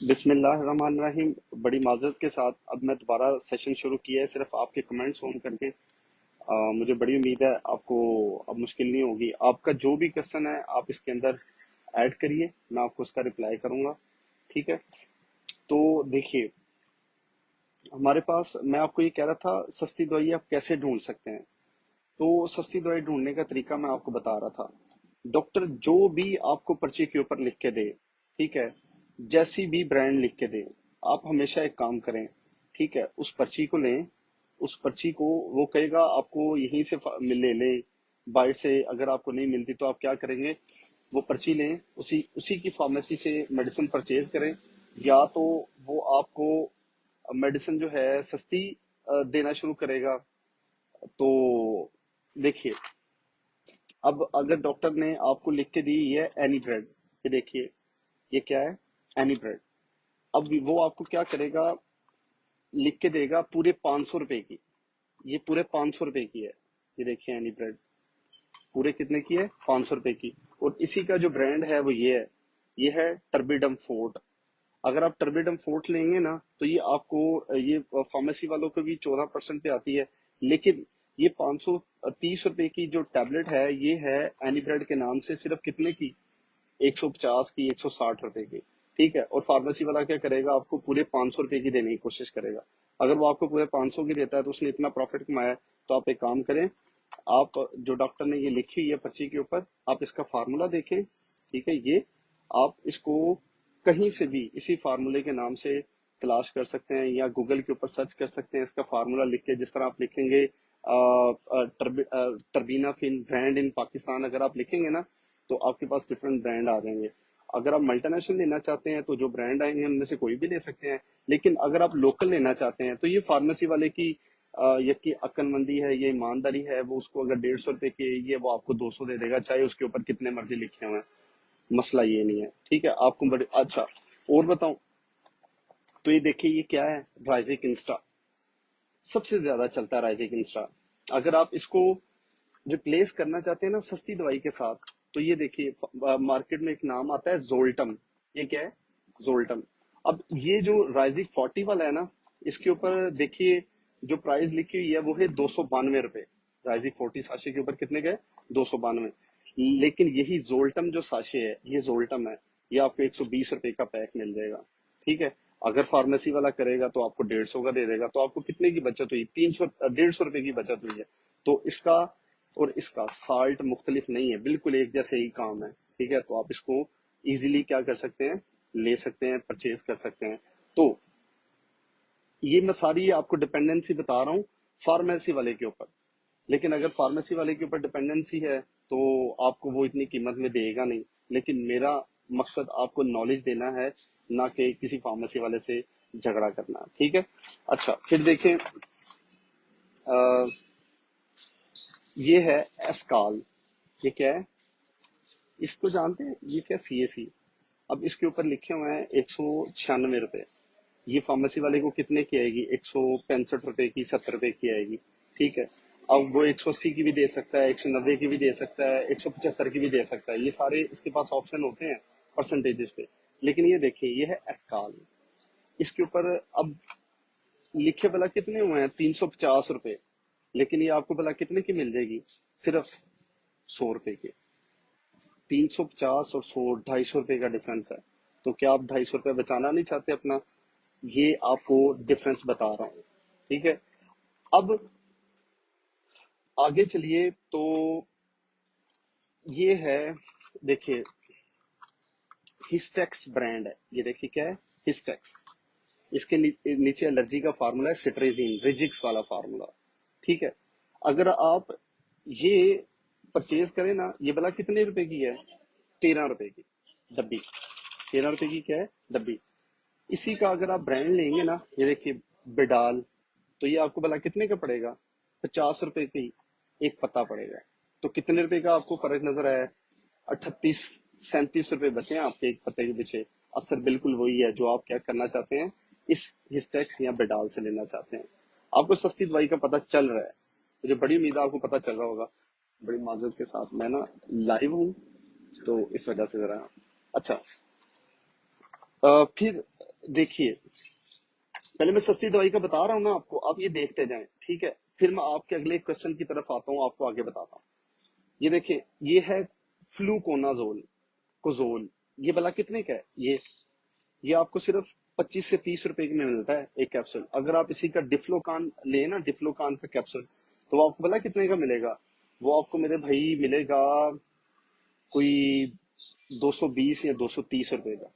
बिस्मिल्लाहिर्रहमानिर्रहीम। बड़ी माजरत के साथ अब मैं दोबारा सेशन शुरू किया है सिर्फ आपके कमेंट्स ऑन करके। मुझे बड़ी उम्मीद है आपको अब मुश्किल नहीं होगी। आपका जो भी क्वेश्चन है आप इसके अंदर ऐड करिए, मैं आपको उसका रिप्लाई करूंगा। ठीक है, तो देखिए, हमारे पास, मैं आपको ये कह रहा था सस्ती दवाई आप कैसे ढूंढ सकते हैं। तो सस्ती दवाई ढूंढने का तरीका मैं आपको बता रहा था। डॉक्टर जो भी आपको पर्ची के ऊपर लिख के दे, ठीक है, जैसी भी ब्रांड लिख के दे, आप हमेशा एक काम करें, ठीक है, उस पर्ची को लें। उस पर्ची को वो कहेगा आपको यहीं से ले ले, बाहर से अगर आपको नहीं मिलती तो आप क्या करेंगे, वो पर्ची लें, उसी उसी की फार्मेसी से मेडिसिन परचेज करें। या तो वो आपको मेडिसिन जो है सस्ती देना शुरू करेगा। तो देखिए, अब अगर डॉक्टर ने आपको लिख के दी ये एनी ब्रेड, ये देखिए, ये क्या है, एनी ब्रेड। अब वो आपको क्या करेगा, लिख के देगा पूरे 500 रुपए की। ये पूरे 500 रुपए की है। ये देखिए एनी ब्रेड पूरे कितने की है, 500 रुपए की। और इसी का जो ब्रांड है वो ये है, ये है टर्बिडम फोर्ट। अगर आप टर्बिडम फोर्ट लेंगे ना तो ये आपको, ये फार्मेसी वालों को भी 14% पे आती है। लेकिन ये 530 रुपए की जो टैबलेट है ये है एनीब्रेड के नाम से सिर्फ कितने की, 150 की, 160 रुपए की। ठीक है, और फार्मेसी वाला क्या करेगा, आपको पूरे 500 रुपए की देने की कोशिश करेगा। अगर वो आपको पूरे 500 की देता है तो उसने इतना प्रॉफिट कमाया है। तो आप एक काम करें, आप जो डॉक्टर ने ये लिखी हुई है पर्ची के ऊपर, आप इसका फार्मूला देखें। ठीक है, ये आप इसको कहीं से भी इसी फार्मूले के नाम से तलाश कर सकते हैं या गूगल के ऊपर सर्च कर सकते हैं। इसका फार्मूला लिख के, जिस तरह आप लिखेंगे टर्बीना फिन ब्रांड इन पाकिस्तान, अगर आप लिखेंगे ना तो आपके पास डिफरेंट ब्रांड आ जाएंगे। अगर आप मल्टीनेशनल लेना चाहते हैं तो जो ब्रांड आएंगे उनमें से कोई भी ले सकते हैं। लेकिन अगर आप लोकल लेना चाहते हैं तो ये फार्मेसी वाले की यकी अक्लमंदी है, ये ईमानदारी है। वो उसको अगर 150 रुपए की ये वो आपको 200 दे देगा, चाहे उसके ऊपर कितने मर्जी लिखे हुए हैं। मसला ये नहीं है। ठीक है, आपको बड़े अच्छा और बताऊं, तो ये देखिए, ये क्या है, राइजिक इंस्टा। सबसे ज्यादा चलता है राइजिक इंस्टा। अगर आप इसको रिप्लेस करना चाहते हैं ना सस्ती दवाई के साथ, तो ये देखिए, मार्केट में एक नाम आता है जोल्टम। ये क्या है, जोल्टम। अब ये जो राइजिक 40 वाला है ना, इसके ऊपर देखिए जो प्राइस लिखी हुई है वो है 292 रुपए। राइजिक 40 साशे के ऊपर कितने गए, 292। लेकिन यही जोल्टम जो साशे है, ये जोल्टम है, ये आपको 120 रुपए का पैक मिल जाएगा। ठीक है, अगर फार्मेसी वाला करेगा तो आपको 150 का दे देगा। तो आपको कितने की बचत हुई, 300, 150 रुपए की बचत हुई है। तो इसका और इसका साल्ट मुख्तलिफ नहीं है, बिल्कुल एक जैसे ही काम है। ठीक है, तो आप इसको इजीली क्या कर सकते हैं, ले सकते हैं, परचेज कर सकते हैं। तो ये मैं सारी आपको डिपेंडेंसी बता रहा हूँ फार्मेसी वाले के ऊपर। लेकिन अगर फार्मेसी वाले के ऊपर डिपेंडेंसी है तो आपको वो इतनी कीमत में देगा नहीं। लेकिन मेरा मकसद आपको नॉलेज देना है, ना कि किसी फार्मेसी वाले से झगड़ा करना। ठीक है, अच्छा फिर देखें, ये है एस्काल। ये क्या है, इसको जानते हैं, ये क्या, CAC। अब इसके ऊपर लिखे हुए हैं 196 रुपए। ये फार्मेसी वाले को कितने की आएगी, 165 रुपए की, 70 रुपए की आएगी। ठीक है, अब वो 180 की भी दे सकता है, 190 की भी दे सकता है, 175 की भी दे सकता है। ये सारे इसके पास ऑप्शन होते हैं परसेंटेजेस पे। लेकिन ये देखिए, ये है एफकाल। इसके ऊपर अब लिखे भला कितने हुए हैं, 350 रुपए। लेकिन ये आपको भला कितने की मिल जाएगी, सिर्फ 100 रुपए की। 350 और 100, 250 रुपए का डिफरेंस है। तो क्या आप 250 रुपए बचाना नहीं चाहते अपना, ये आपको डिफरेंस बता रहा हूँ। ठीक है, अब आगे चलिए। तो ये है, देखिए, हिस्टेक्स ब्रांड है। ये देखिए क्या है, हिस्टेक्स। इसके नीचे एलर्जी का फार्मूला है सिट्रेजिन, रिजिक्स वाला फार्मूला। ठीक है, अगर आप ये परचेज करें ना, ये भला कितने रुपए की है, 13 रुपए की डब्बी। 13 रुपए की क्या है, डब्बी। इसी का अगर आप ब्रांड लेंगे ना, ये देखिए बिडाल, तो ये आपको भला कितने का पड़ेगा, 50 रुपए की एक पत्ता पड़ेगा। तो कितने रुपए का आपको फर्क नजर आया, 38-37 रुपए बचे हैं आपके एक पत्ते के पीछे। असर बिल्कुल वही है जो आप क्या करना चाहते हैं, इस हिस्टेक्स या बेडाल से लेना चाहते हैं। आपको सस्ती दवाई का पता चल रहा है, मुझे बड़ी उम्मीद है आपको पता चल रहा होगा। बड़ी माजरत के साथ, मैं ना लाइव हूँ तो इस वजह से जरा। अच्छा, फिर देखिए, पहले मैं सस्ती दवाई का बता रहा हूँ ना आपको, आप ये देखते जाएं, ठीक है? फिर मैं आपके अगले क्वेश्चन की तरफ आता हूँ, आपको आगे बताता हूँ। ये देखिए, ये है फ्लूकोनाजोल, कोजोल। ये भला कितने का है? ये आपको सिर्फ 25 से 30 रुपए में मिलता है एक कैप्सूल। अगर आप इसी का डिफ्लोकान ले ना, डिफ्लोकान का कैप्सूल, तो वो आपको भला कितने का मिलेगा? वो आपको मेरे भाई मिलेगा कोई 220 या 230 रुपए का।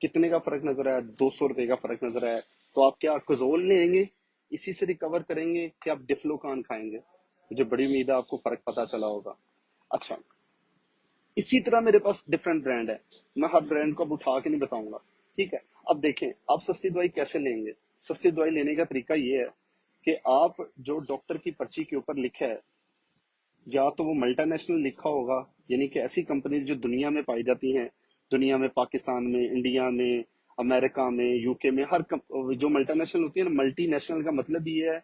कितने का फर्क नजर आया? 200 रुपए का फर्क नजर आया। तो आप क्या कोजोल लेंगे, इसी से रिकवर करेंगे, कि आप डिफ्लोकान खाएंगे? मुझे बड़ी उम्मीद है आपको फर्क पता चला होगा। अच्छा, इसी तरह मेरे पास डिफरेंट ब्रांड है, मैं हर ब्रांड को अब उठा के नहीं बताऊंगा, ठीक है? अब देखें, आप सस्ती दवाई कैसे लेंगे। सस्ती दवाई लेने का तरीका ये है कि आप जो डॉक्टर की पर्ची के ऊपर लिखा है, या तो वो मल्टीनेशनल लिखा होगा, यानी कि ऐसी कंपनी जो दुनिया में पाई जाती हैं, दुनिया में, पाकिस्तान में, इंडिया में, अमेरिका में, यूके में, जो मल्टीनेशनल होती है ना, मल्टीनेशनल का मतलब ये है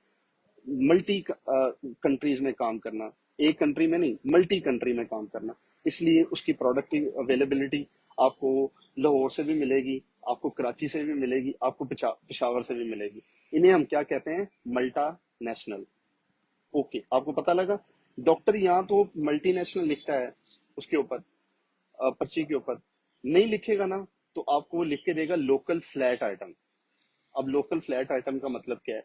मल्टी कंट्रीज में काम करना, एक कंट्री में नहीं, मल्टी कंट्री में काम करना। इसलिए उसकी प्रोडक्ट की अवेलेबिलिटी आपको लाहौर से भी मिलेगी, आपको कराची से भी मिलेगी, आपको पिशावर से भी मिलेगी। इन्हें हम क्या कहते हैं? मल्टा नेशनल। ओके, आपको पता लगा? डॉक्टर यहाँ तो मल्टीनेशनल लिखता है उसके ऊपर, पर्ची के ऊपर। नहीं लिखेगा ना, तो आपको वो लिख के देगा लोकल फ्लैट आइटम। अब लोकल फ्लैट आइटम का मतलब क्या है?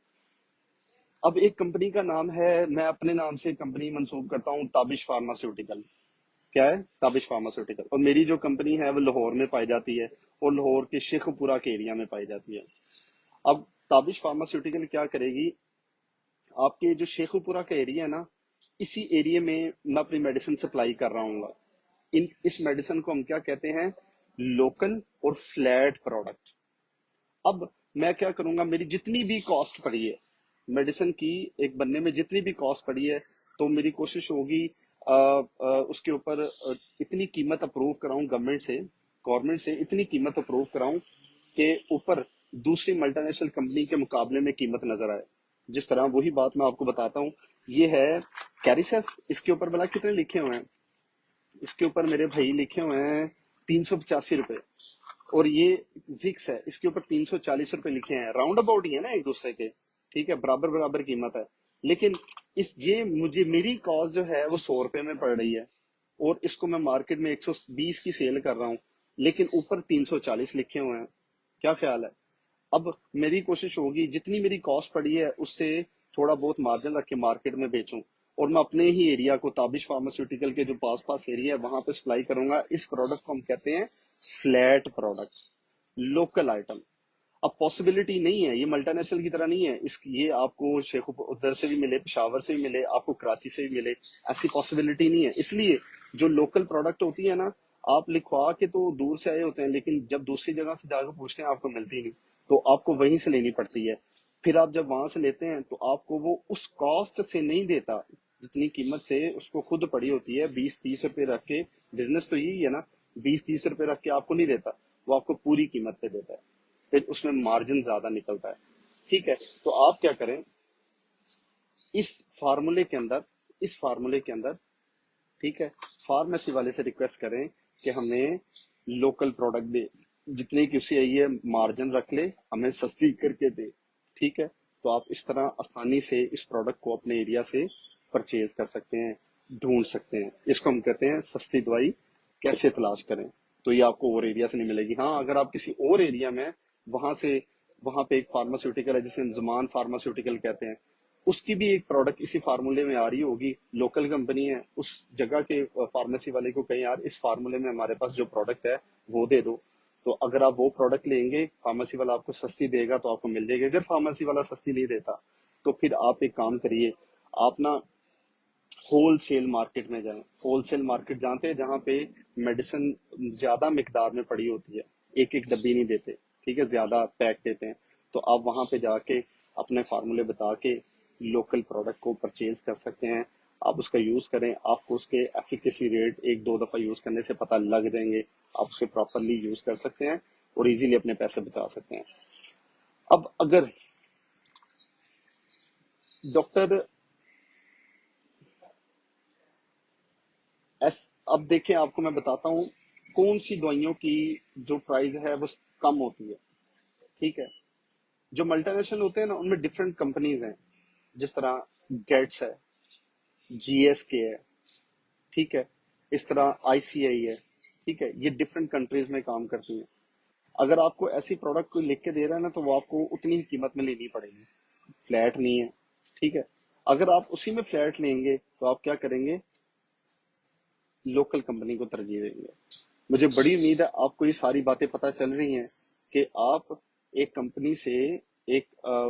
अब एक कंपनी का नाम है, मैं अपने नाम से कंपनी मंसूब करता हूँ, ताबिश फार्मास्यूटिकल। क्या है? ताबिश फार्मास्यूटिकल। और मेरी जो कंपनी है वो लाहौर में पाई जाती है, और लाहौर के शेखपुरा के एरिया में पाई जाती है। अब ताबिश फार्मास्यूटिकल क्या करेगी, आपके जो शेखुपुरा का एरिया है ना, इसी एरिया में मैं अपनी मेडिसिन सप्लाई कर रहा हूँ। इस मेडिसिन को हम क्या कहते हैं? लोकल और फ्लैट प्रोडक्ट। अब मैं क्या करूंगा, मेरी जितनी भी कॉस्ट पड़ी है मेडिसिन की, एक बनने में जितनी भी कॉस्ट पड़ी है, तो मेरी कोशिश होगी उसके ऊपर इतनी कीमत अप्रूव कराऊं गवर्नमेंट से इतनी कीमत अप्रूव कराऊं के ऊपर दूसरी मल्टीनेशनल कंपनी के मुकाबले में कीमत नजर आए। जिस तरह, वही बात मैं आपको बताता हूँ। ये है कैरिसेफ, इसके ऊपर भला कितने लिखे हुए हैं? इसके ऊपर मेरे भाई लिखे हुए हैं 385 रुपए। और ये जिक्स है, इसके ऊपर 340 रुपए लिखे हैं। राउंड अबाउट ही है ना एक दूसरे के, ठीक है, बराबर बराबर कीमत है। लेकिन इस ये मुझे मेरी कॉस्ट जो है वो 100 रुपए में पड़ रही है, और इसको मैं मार्केट में 120 की सेल कर रहा हूँ, लेकिन ऊपर 340 लिखे हुए हैं। क्या ख्याल है? अब मेरी कोशिश होगी जितनी मेरी कॉस्ट पड़ी है उससे थोड़ा बहुत मार्जिन रख के मार्केट में बेचूं, और मैं अपने ही एरिया को, ताबिश फार्मास्यूटिकल के जो पास पास एरिया है वहां पे सप्लाई करूंगा। इस प्रोडक्ट को हम कहते हैं फ्लैट प्रोडक्ट, लोकल आइटम। अब पॉसिबिलिटी नहीं है, ये मल्टीनेशनल की तरह नहीं है, इस ये आपको शेख उधर से भी मिले, पिशावर से भी मिले, आपको कराची से भी मिले, ऐसी पॉसिबिलिटी नहीं है। इसलिए जो लोकल प्रोडक्ट होती है ना, आप लिखवा के तो दूर से आए होते हैं, लेकिन जब दूसरी जगह से जाकर पूछते हैं आपको मिलती नहीं, तो आपको वहीं से लेनी पड़ती है। फिर आप जब वहां से लेते हैं तो आपको वो उस कॉस्ट से नहीं देता, जितनी कीमत से उसको खुद पड़ी होती है, 20-30 रुपए रख के। बिजनेस तो यही है ना, 20-30 रुपए रख के आपको नहीं देता, वो आपको पूरी कीमत पे देता है, फिर उसमें मार्जिन ज्यादा निकलता है। ठीक है, तो आप क्या करें, इस फार्मूले के अंदर इस फार्मूले के अंदर, ठीक है, फार्मेसी वाले से रिक्वेस्ट करें कि हमें लोकल प्रोडक्ट दे, जितने की उसे है मार्जिन रख ले, हमें सस्ती करके दे। ठीक है, तो आप इस तरह आसानी से इस प्रोडक्ट को अपने एरिया से परचेज कर सकते हैं, ढूंढ सकते हैं। इसको हम कहते हैं सस्ती दवाई कैसे तलाश करें। तो ये आपको और एरिया से नहीं मिलेगी। हाँ, अगर आप किसी और एरिया में, वहां से, वहां पे एक फार्मास्यूटिकल है जिसे जमान फार्मास्यूटिकल कहते हैं, उसकी भी एक प्रोडक्ट इसी फार्मूले में आ रही होगी, लोकल कंपनी है, उस जगह के फार्मेसी वाले को कहें यार इस फार्मूले में हमारे पास जो प्रोडक्ट है वो दे दो। तो अगर आप वो प्रोडक्ट लेंगे, फार्मेसी वाला आपको सस्ती देगा तो आपको मिल जाएगी। अगर फार्मेसी वाला सस्ती नहीं देता, तो फिर आप एक काम करिए, आप ना होल सेल मार्केट में जाएं। होल सेल मार्केट जानते हैं, जहाँ पे मेडिसिन ज्यादा मिकदार में पड़ी होती है, एक एक डब्बी नहीं देते, ठीक है, ज्यादा पैक देते हैं। तो आप वहां पे जाके अपने फार्मूले बता के लोकल प्रोडक्ट को परचेज कर सकते हैं। आप उसका यूज करें, आपको उसके एफिकेसी रेट एक दो दफा यूज करने से पता लग जाएंगे, आप उसके प्रॉपरली यूज कर सकते हैं और इजीली अपने पैसे बचा सकते हैं। अब अगर डॉक्टर एस अब देखें, आपको मैं बताता हूँ, कौन सी दवाइयों की जो प्राइस है वो कम होती है। ठीक है, जो मल्टीनेशनल होते हैं ना उनमें डिफरेंट कंपनीज हैं, जिस तरह गेट्स है, जीएसके है, ठीक है, इस तरह आईसीआई है। ठीक है, ये डिफरेंट कंट्रीज में काम करती हैं। अगर आपको ऐसी प्रोडक्ट कोई लिख के दे रहा है ना तो वो आपको उतनी ही कीमत में लेनी पड़ेगी, फ्लैट नहीं है। ठीक है, अगर आप उसी में फ्लैट लेंगे तो आप क्या करेंगे, लोकल कंपनी को तरजीह देंगे। मुझे बड़ी उम्मीद है आपको ये सारी बातें पता चल रही हैं कि आप एक कंपनी से, एक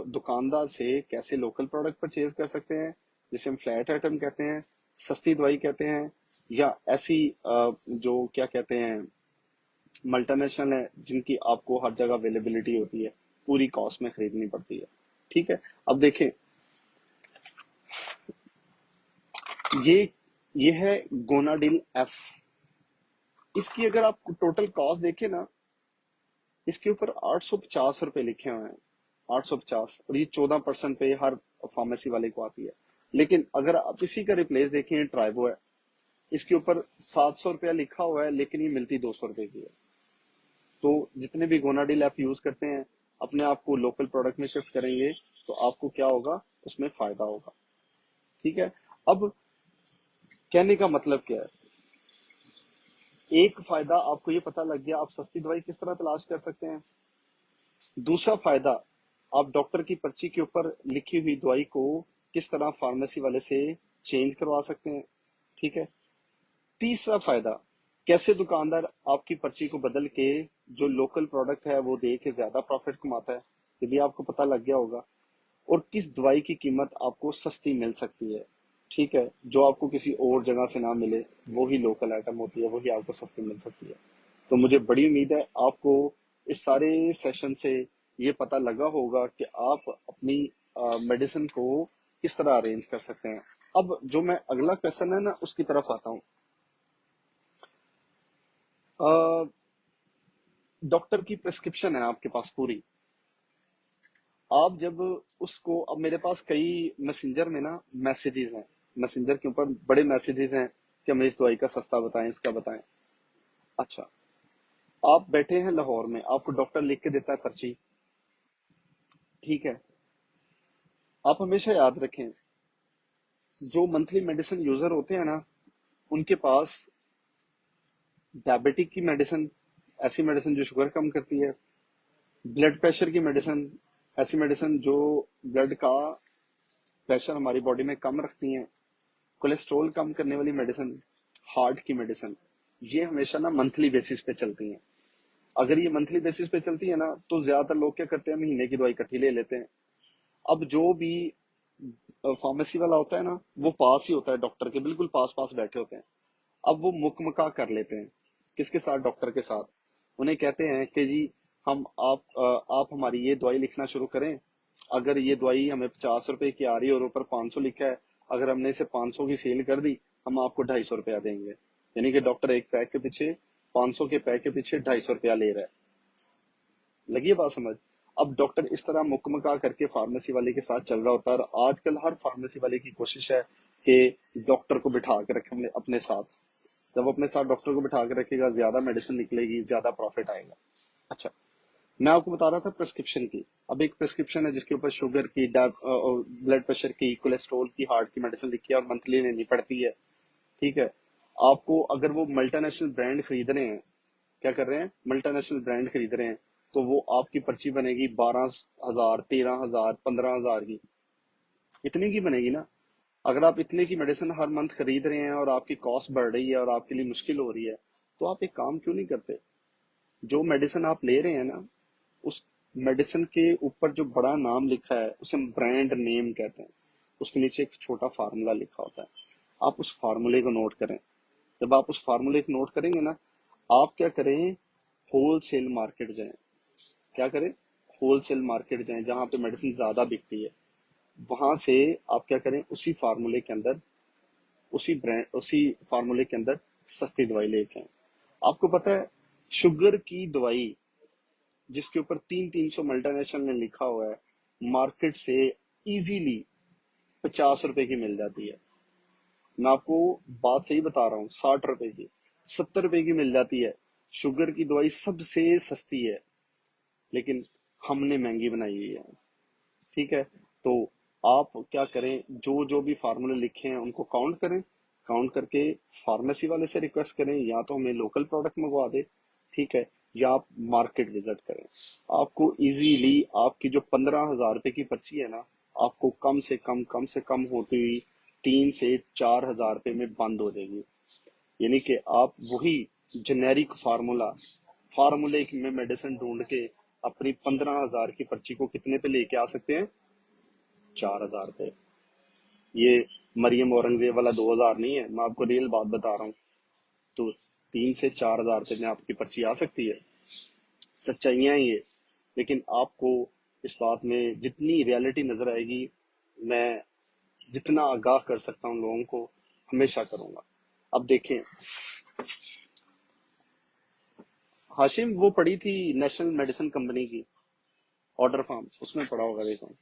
दुकानदार से कैसे लोकल प्रोडक्ट परचेज कर सकते हैं, जिसे हम फ्लैट आइटम कहते हैं, सस्ती दवाई कहते हैं, या ऐसी जो क्या कहते हैं मल्टीनेशनल है जिनकी आपको हर जगह अवेलेबिलिटी होती है, पूरी कॉस्ट में खरीदनी पड़ती है। ठीक है, अब देखें, ये ये है गोनाडिल एफ। इसकी अगर आप टोटल कॉस्ट देखें ना, इसके ऊपर 850 रुपए लिखे हुए हैं, 850, और ये 14% पे हर फार्मेसी वाले को आती है। लेकिन अगर आप इसी का रिप्लेस देखें, ट्राइबो है, इसके ऊपर 700 रुपया लिखा हुआ है, लेकिन ये मिलती 200 रुपए की है। तो जितने भी गोनाडिल ऐप यूज करते हैं, अपने आप को लोकल प्रोडक्ट में शिफ्ट करेंगे तो आपको क्या होगा, उसमें फायदा होगा। ठीक है, अब कहने का मतलब क्या है, एक फायदा आपको ये पता लग गया आप सस्ती दवाई किस तरह तलाश कर सकते हैं। दूसरा फायदा, आप डॉक्टर की पर्ची के ऊपर लिखी हुई दवाई को किस तरह फार्मेसी वाले से चेंज करवा सकते हैं। ठीक है, तीसरा फायदा, कैसे दुकानदार आपकी पर्ची को बदल के जो लोकल प्रोडक्ट है वो दे के ज्यादा प्रॉफिट कमाता है, ये भी आपको पता लग गया होगा। और किस दवाई की कीमत आपको सस्ती मिल सकती है। ठीक है, जो आपको किसी और जगह से ना मिले, वो ही लोकल आइटम होती है, वही आपको सस्ती मिल सकती है। तो मुझे बड़ी उम्मीद है आपको इस सारे सेशन से ये पता लगा होगा कि आप अपनी मेडिसिन को किस तरह अरेंज कर सकते हैं। अब जो मैं अगला क्वेश्चन है ना उसकी तरफ आता हूँ। डॉक्टर की प्रिस्क्रिप्शन है आपके पास पूरी, आप जब उसको, अब मेरे पास कई मैसेंजर में ना मैसेजेस हैं, मैसेंजर के ऊपर बड़े मैसेजेस हैं कि हमें इस दवाई का सस्ता बताएं, इसका बताएं। अच्छा, आप बैठे हैं लाहौर में, आपको डॉक्टर लिख के देता है पर्ची। ठीक है, आप हमेशा याद रखें, जो मंथली मेडिसिन यूजर होते हैं ना, उनके पास डायबिटिक की मेडिसिन, ऐसी मेडिसिन जो शुगर कम करती है, ब्लड प्रेशर की मेडिसिन, ऐसी मेडिसिन जो ब्लड का प्रेशर हमारी बॉडी में कम रखती हैं, कोलेस्ट्रॉल कम करने वाली मेडिसिन, हार्ट की मेडिसिन, ये हमेशा ना मंथली बेसिस पे चलती हैं। अगर ये मंथली बेसिस पे चलती है ना तो ज्यादातर लोग क्या करते हैं, महीने की दवाई इकट्ठी ले लेते हैं। अब जो भी फार्मेसी वाला होता है ना, वो पास ही होता है डॉक्टर के, बिल्कुल पास पास बैठे होते हैं। अब वो मुकमका कर लेते हैं, किसके साथ, डॉक्टर के साथ। उन्हें कहते हैं कि जी हम आप हमारी ये दवाई लिखना शुरू करें। अगर ये दवाई हमें 50 रुपए की आ रही है और ऊपर 500 लिखा है, अगर हमने इसे 500 की सेल कर दी, हम आपको 250 रुपया देंगे। यानी कि डॉक्टर एक पैक के पीछे, 500 के पैक के पीछे 250 रुपया ले रहा है। लगी बात समझ। अब डॉक्टर इस तरह मुकमका करके फार्मेसी वाले के साथ चल रहा होता है, और आजकल हर फार्मेसी वाले की कोशिश है कि डॉक्टर को बिठा के रखे अपने साथ। जब अपने साथ डॉक्टर को बिठा के रखेगा, ज्यादा मेडिसिन निकलेगी, ज्यादा प्रॉफिट आएगा। अच्छा, मैं आपको बता रहा था प्रिस्क्रिप्शन की। अब एक प्रिस्क्रिप्शन है जिसके ऊपर शुगर की, ब्लड प्रेशर की, कोलेस्ट्रॉल की, हार्ट की मेडिसिन लिखी है और मंथली लेनी पड़ती है। ठीक है, आपको अगर वो मल्टीनेशनल ब्रांड खरीद रहे हैं, क्या कर रहे हैं, मल्टीनेशनल ब्रांड खरीद रहे हैं, तो वो आपकी पर्ची बनेगी 12,000, 13,000, 15,000 की, इतनी की बनेगी ना। अगर आप इतने की मेडिसिन हर मंथ खरीद रहे हैं और आपकी कॉस्ट बढ़ रही है और आपके लिए मुश्किल हो रही है, तो आप एक काम क्यों नहीं करते, जो मेडिसिन आप ले रहे हैं ना, उस मेडिसिन के ऊपर जो बड़ा नाम लिखा है उसे हम ब्रांड नेम कहते हैं, उसके नीचे एक छोटा फार्मूला लिखा होता है, आप उस फार्मूले को नोट करें। जब आप उस फार्मूले को नोट करेंगे ना, आप क्या करें, होलसेल मार्केट जाएं। क्या करें, होलसेल मार्केट जाएं जहां पे मेडिसिन ज्यादा बिकती है। वहां से आप क्या करें, उसी फार्मूले के अंदर, उसी फार्मूले के अंदर सस्ती दवाई लेके आए। आपको पता है, शुगर की दवाई जिसके ऊपर 300 मल्टीनेशनल ने लिखा हुआ है, मार्केट से इजीली 50 रुपए की मिल जाती है। मैं आपको बात सही बता रहा हूँ, 60 रुपए की, 70 रुपए की मिल जाती है। शुगर की दवाई सबसे सस्ती है, लेकिन हमने महंगी बनाई हुई है। ठीक है, तो आप क्या करें, जो जो भी फार्मूले लिखे हैं उनको काउंट करें, काउंट करके फार्मेसी वाले से रिक्वेस्ट करें या तो हमें लोकल प्रोडक्ट मंगवा दे, ठीक है, या आप मार्केट विजिट करें। आपको इजीली आपकी जो 15,000 रुपए की पर्ची है ना, आपको कम से कम होती हुई 3 से 4 हजार रुपए में बंद हो जाएगी। यानी कि आप वही जेनेरिक फार्मूले में मेडिसिन ढूंढ के अपनी 15,000 की पर्ची को कितने पे लेके आ सकते हैं? 4,000 पे। ये मरियम औरंगजेब वाला 2,000 नहीं है, मैं आपको रियल बात बता रहा हूँ। तो 3 से 4 हजार रुपए में आपकी पर्ची आ सकती है, सच्चाइयां ये। लेकिन आपको इस बात में जितनी रियलिटी नजर आएगी, मैं जितना आगाह कर सकता हूँ लोगों को, हमेशा करूंगा। अब देखें, हाशिम वो पड़ी थी नेशनल मेडिसिन कंपनी की ऑर्डर फॉर्म, उसमें पड़ा होगा, देखो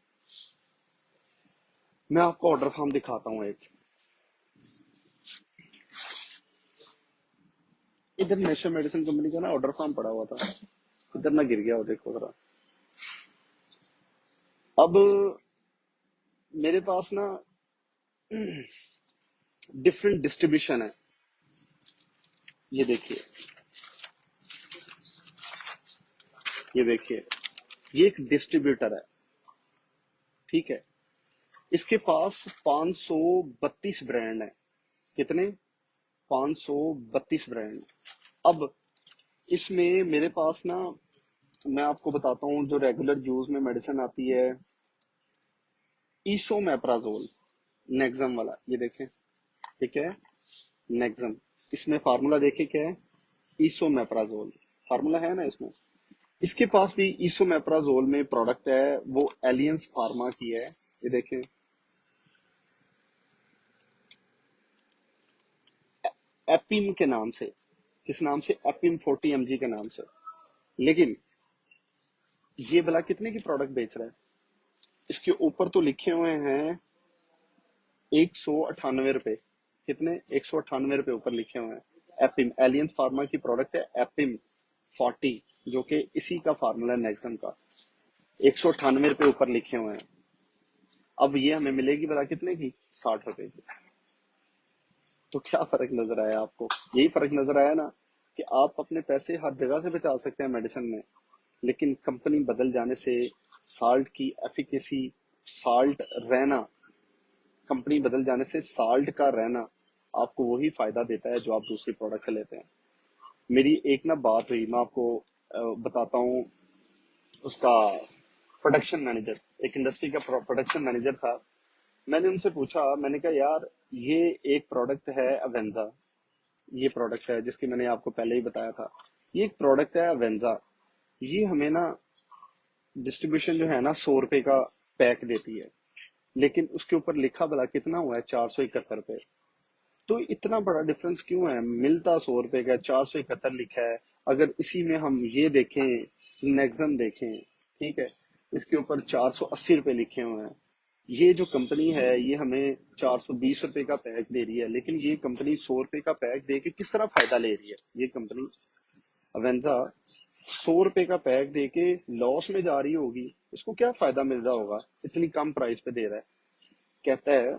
मैं आपको ऑर्डर फॉर्म दिखाता हूँ एक। इधर नेशनल मेडिसिन कंपनी का ना ऑर्डर फॉर्म पड़ा हुआ था, इधर ना गिर गया हो, देखो जरा। अब मेरे पास ना डिफरेंट डिस्ट्रीब्यूशन है। ये देखिए, ये देखिए, ये एक डिस्ट्रीब्यूटर है, ठीक है। इसके पास 532 ब्रांड है। कितने? 532 ब्रांड। अब इसमें मेरे पास ना, मैं आपको बताता हूँ, जो रेगुलर यूज में मेडिसिन आती है, ईसोमेप्राजोल, नेक्सम वाला, ये देखें, ठीक है, नेक्सम। इसमें फार्मूला देखें क्या है, ईसोमेप्राजोल, फार्मूला है ना इसमें। इसके पास भी ईसोमेप्राजोल में प्रोडक्ट है, वो एलियंस फार्मा की है, ये देखें, एपिम के नाम से। किस नाम से? एपिम 40 mg के नाम से। लेकिन ये भला कितने की प्रोडक्ट बेच रहा है? इसके ऊपर तो लिखे हुए हैं 198 रुपए। कितने? 198 रुपए ऊपर लिखे हुए हैं। एपिम एलियंस फार्मा की प्रोडक्ट है, एपिम 40, जो कि इसी का फार्मूला है नेक्सम का। 198 रुपए ऊपर लिखे हुए हैं। अब ये हमें मिलेगी भला कितने की? 60 रुपए की। तो क्या फर्क नजर आया आपको? यही फर्क नजर आया ना, कि आप अपने पैसे हर जगह से बचा सकते हैं मेडिसिन में, लेकिन कंपनी बदल जाने से साल्ट की एफिकेसी, साल्ट रहना, कंपनी बदल जाने से साल्ट का रहना आपको वही फायदा देता है जो आप दूसरी प्रोडक्ट से लेते हैं। मेरी एक ना बात हुई, मैं आपको बताता हूँ। उसका प्रोडक्शन मैनेजर, एक इंडस्ट्री का प्रोडक्शन मैनेजर था। मैंने उनसे पूछा, मैंने कहा यार, ये एक प्रोडक्ट है अवेंजा, ये प्रोडक्ट है जिसकी मैंने आपको पहले ही बताया था, ये एक प्रोडक्ट है अवेंजा, ये हमें ना डिस्ट्रीब्यूशन जो है ना 100 रुपए का पैक देती है, लेकिन उसके ऊपर लिखा भला कितना हुआ है? 471 रुपए। तो इतना बड़ा डिफरेंस क्यों है? मिलता 100 रुपए का, 471 लिखा है। अगर इसी में हम ये देखें, नेक्सम देखें, ठीक है, इसके ऊपर 480 रुपए लिखे हुए हैं। ये जो कंपनी है ये हमें 420 रुपए का पैक दे रही है, लेकिन ये कंपनी 100 रुपए का पैक दे के किस तरह फायदा ले रही है? ये कंपनी अवेंजा 100 रुपए का पैक दे के लॉस में जा रही होगी, इसको क्या फायदा मिल रहा होगा, इतनी कम प्राइस पे दे रहा है। कहता है,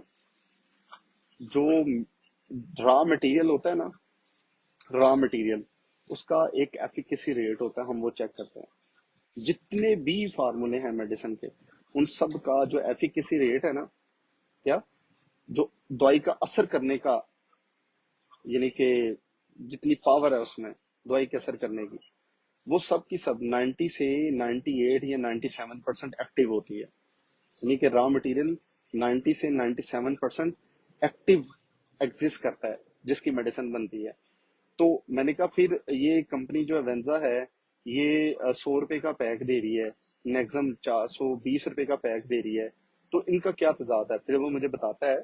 जो रॉ मटेरियल होता है ना, रॉ मटेरियल, उसका एक एफिकेसी रेट होता है, हम वो चेक करते हैं। जितने भी फार्मूले हैं मेडिसिन के, उन सब का जो एफिकेसी रेट है ना, क्या, जो दवाई का असर करने का, यानी कि जितनी पावर है उसमें दवाई के असर करने की, वो सब की सब 90 से 98 या 97% एक्टिव होती है। यानी कि रॉ मटेरियल 90 से 97% एक्टिव एग्जिस्ट करता है, जिसकी मेडिसिन बनती है। तो मैंने कहा फिर ये कंपनी जो एवेंजा है, ये 100 रुपए का पैक दे रही है, नेक्सम 420 रुपए का पैक दे रही है, तो इनका क्या तजाद है? फिर वो मुझे बताता है,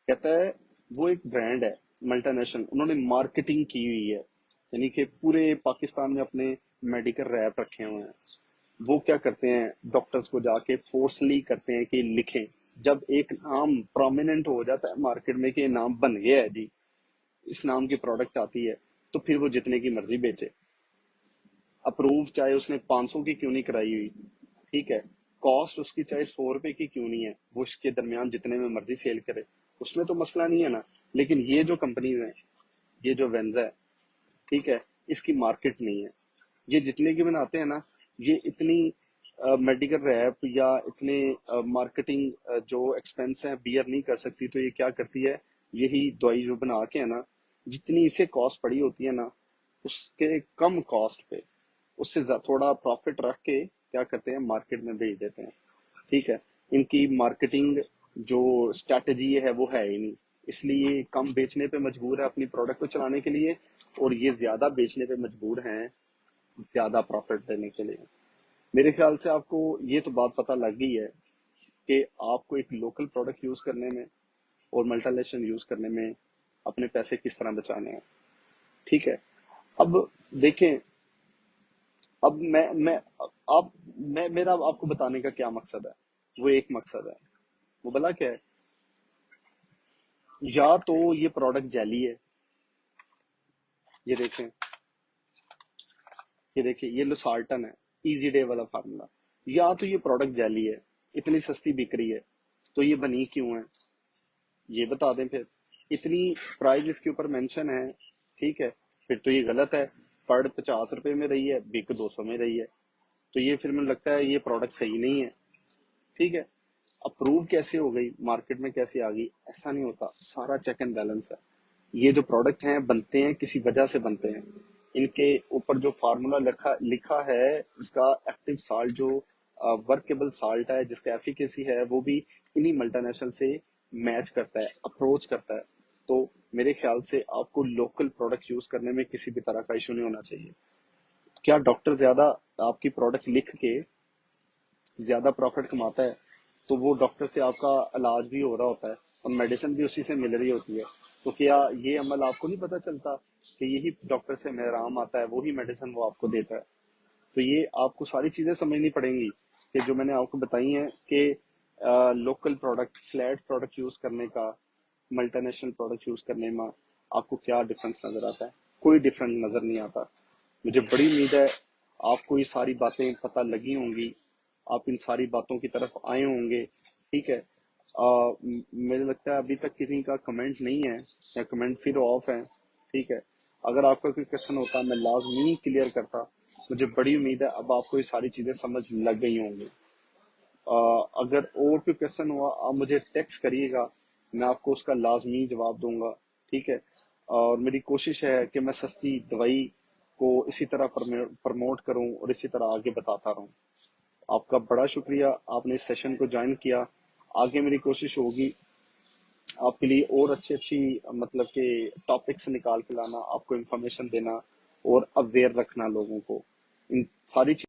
कहता है वो एक ब्रांड है मल्टीनेशनल, उन्होंने मार्केटिंग की हुई है, यानी कि पूरे पाकिस्तान में अपने मेडिकल रैप रखे हुए हैं। वो क्या करते हैं, डॉक्टर्स को जाके फोर्सली करते हैं कि लिखें। जब एक नाम प्रोमिनेंट हो जाता है मार्केट में कि ये नाम बन गया है जी, इस नाम की प्रोडक्ट आती है, तो फिर वो जितने की मर्जी बेचे। अप्रूव चाहे उसने 500 की क्यों नहीं कराई हुई, ठीक है, कॉस्ट उसकी चाहे 100 रुपए की क्यों नहीं है, वो इसके दरमियान जितने में मर्जी सेल करे, उसमें तो मसला नहीं है ना। लेकिन ये जो कंपनीज है, ये जो वेंजा है, ठीक है, इसकी मार्केट नहीं है। ये जितने की बनाते हैं ना, ये इतनी मेडिकल रैप या इतने मार्केटिंग जो एक्सपेंस है बियर नहीं कर सकती, तो ये क्या करती है, यही दवाई जो बना के है ना, जितनी इसे कॉस्ट पड़ी होती है ना, उसके कम कॉस्ट पे, उससे थोड़ा प्रॉफिट रख के क्या करते हैं, मार्केट में बेच देते हैं। ठीक है, इनकी मार्केटिंग जो स्ट्रैटेजी है वो है ही नहीं, इसलिए कम बेचने पे मजबूर है अपनी प्रोडक्ट को चलाने के लिए, और ये ज्यादा बेचने पे मजबूर हैं ज्यादा प्रॉफिट देने के लिए। मेरे ख्याल से आपको ये तो बात पता लग गई है कि आपको एक लोकल प्रोडक्ट यूज करने में और मल्टीनेशनल यूज करने में अपने पैसे किस तरह बचाने हैं। ठीक है, अब देखें, अब मैं आप मैं मेरा आपको बताने का क्या मकसद है, वो एक मकसद है, वो भला क्या है, या तो ये प्रोडक्ट जैली है, ये देखें, ये देखिए ये लोसार्टन है, इजी डे वाला फार्मूला, या तो ये प्रोडक्ट जैली है, इतनी सस्ती बिक रही है, तो ये बनी क्यों है, ये बता दें फिर, इतनी प्राइस इसके ऊपर मेंशन है, ठीक है, फिर तो ये गलत है, पर 50 रुपए में रही है, बिक 200 में रही है, तो ये फिर मुझे लगता है ये प्रोडक्ट सही नहीं है। ठीक है, अप्रूव कैसे हो गई, मार्केट में कैसे आ गई, ऐसा नहीं होता, सारा चेक एंड बैलेंस है। ये जो प्रोडक्ट हैं बनते हैं किसी वजह से बनते हैं, इनके ऊपर जो फार्मूला लिखा लिखा है, इसका एक्टिव साल्ट जो वर्केबल साल्ट है, जिसका एफिकेसी है, वो भी इन्हीं मल्टीनेशनल से मैच करता है, अप्रोच करता है। तो मेरे ख्याल से आपको लोकल प्रोडक्ट यूज करने में किसी भी तरह का इशू नहीं होना चाहिए। क्या डॉक्टर ज्यादा आपकी प्रोडक्ट लिख के ज्यादा प्रॉफिट कमाता है, तो वो डॉक्टर से आपका इलाज भी हो रहा होता है और मेडिसिन भी उसी से मिल रही होती है, तो क्या ये अमल आपको नहीं पता चलता कि यही डॉक्टर से मेहराम आता है, वही मेडिसिन वो आपको देता है। तो ये आपको सारी चीजें समझनी पड़ेंगी कि जो मैंने आपको बताई हैं कि local product, flat product use करने का, मल्टीनेशनल प्रोडक्ट यूज करने में आपको क्या डिफरेंस नजर आता है। कोई डिफरेंस नजर नहीं आता। मुझे बड़ी उम्मीद है आपको ये सारी बातें पता लगी होंगी, आप इन सारी बातों की तरफ आए होंगे। ठीक है, मुझे लगता है अभी तक किसी का कमेंट नहीं है, या कमेंट फिर ऑफ है। ठीक है, अगर आपका कोई क्वेश्चन होता मैं लाजमी क्लियर करता। मुझे बड़ी उम्मीद है अब आपको ये सारी चीजें समझ लग गई होंगी। अगर और कोई क्वेश्चन हुआ आप मुझे टेक्स्ट करिएगा, मैं आपको उसका लाजमी जवाब दूंगा। ठीक है, और मेरी कोशिश है कि मैं सस्ती दवाई को इसी तरह प्रमोट करूं और इसी तरह आगे बताता रहूं। आपका बड़ा शुक्रिया, आपने इस सेशन को ज्वाइन किया। आगे मेरी कोशिश होगी आपके लिए और अच्छी अच्छी मतलब के टॉपिक्स निकाल के लाना, आपको इन्फॉर्मेशन देना और अवेयर रखना लोगों को इन सारी